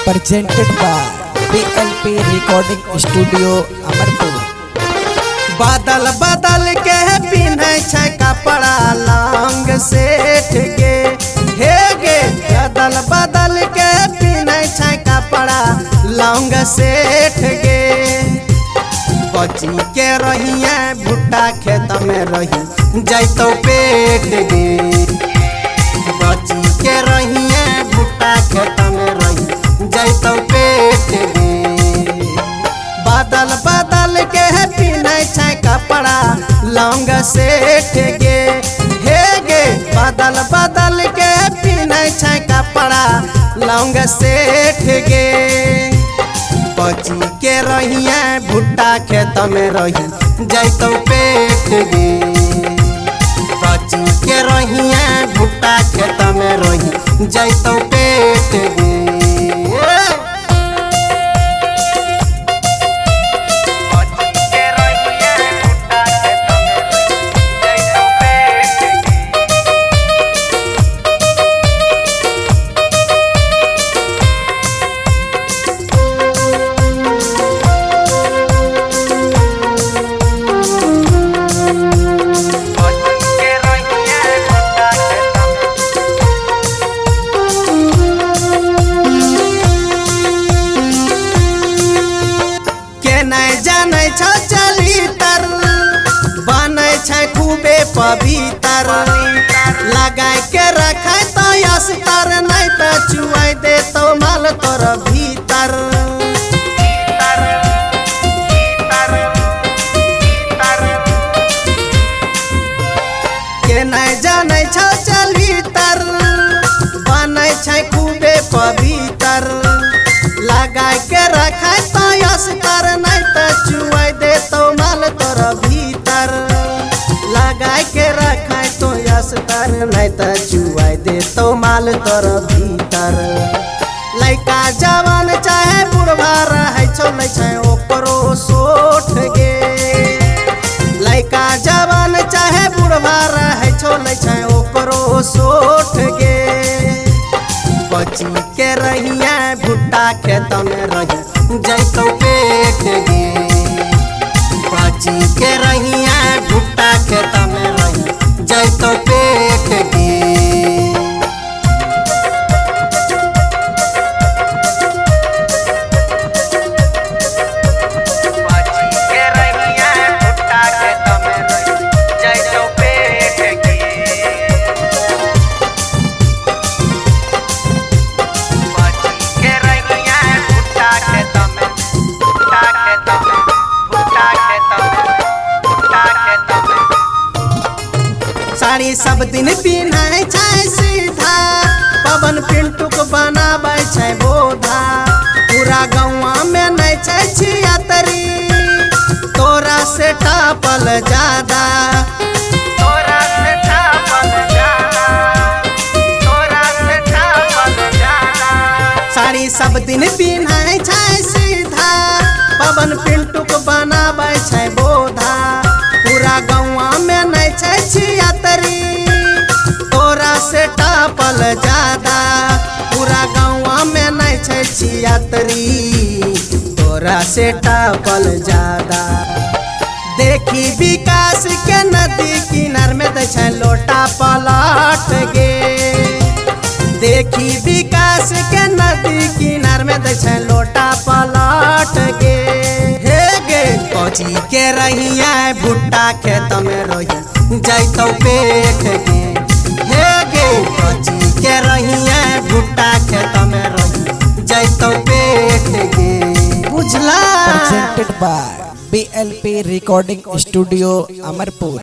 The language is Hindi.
presented by BLP Recording Studio Amarpur. बदल बदल के पिन्हे छै कपड़ा लॉन्ग सेठ गे हे गे, बदल बदल के पिन्हे छै कपड़ा लॉन्ग सेठ गे। बची के रहिए भुट्टा खेत में रही जैतो पेट गे, बची के रहिए भुट्टा खेत में रही जैतो पेट गे। बदल बदल के पिन्हे छै कपड़ा लॉन्ग सेठ गे हे गे, बदल बदल के पिन्हे छै कपड़ा लॉन्ग सेठ गे। बची के रहिए भुट्टा खेत में रही जैतो पेट गे, बची के रहिए भुट्टा खेत में रही जैतो पेट गे। बने छै खूबे पवित्र लगाए के रखे तो अस्तर, नहीं तो चुआई दे तो माल तोर भीतर। के नहीं जाने छो चलितर, बने छै खूबे पवित्र लगाए के रखे तो अस्तर, नहीं तो चुआई दे तो माल तोर भीतर। लगाए के रखे तो अस्तर, नहीं तो चुआई दे तो माल तोर भीतर। लइका जवान चाहे बुढ़वा रहे छो नहीं छै ओकरो सोठ गे, लइका जवान चाहे बुढ़वा रहे छो नहीं छै ओकरो सोठ गे। बची के रहिए भुट्टा खेत में रही जैतो पेट गे, बची के रहिए भुट्टा खेत में रही जैतो पेट गे। साड़ी सब दिन पिन्हे छै सीधा, पवन पिंटू को बनाबै छै बोधा। पूरा गौवा में नहीं छै छियतरी, तोरा से टापल ज्यादा, तोरा से टापल ज्यादा, तोरा से टापल ज्यादा। साड़ी सब दिन पिन्हे छै सीधा, पवन पिंटू को बनाबै छै बोधा। पूरा गौवा में नहीं छै छियतरी, तोरा से टापल ज्यादा। पूरा गौवा में नहीं छै छियतरी, तोरा से टापल ज्यादा। देखी विकास के नदी किनार में दे छै लोटा पलट गे, देखी विकास के नदी किनार में दे छै लोटा पलट गे हे गे। बची के रहिए भुट्टा खेत में रही जैतो पेट गे हे गे, बची के रहिए भुट्टा खेत में रही जैतो पेट गे बुझला। Presented by BLP Recording Studio Amarpur.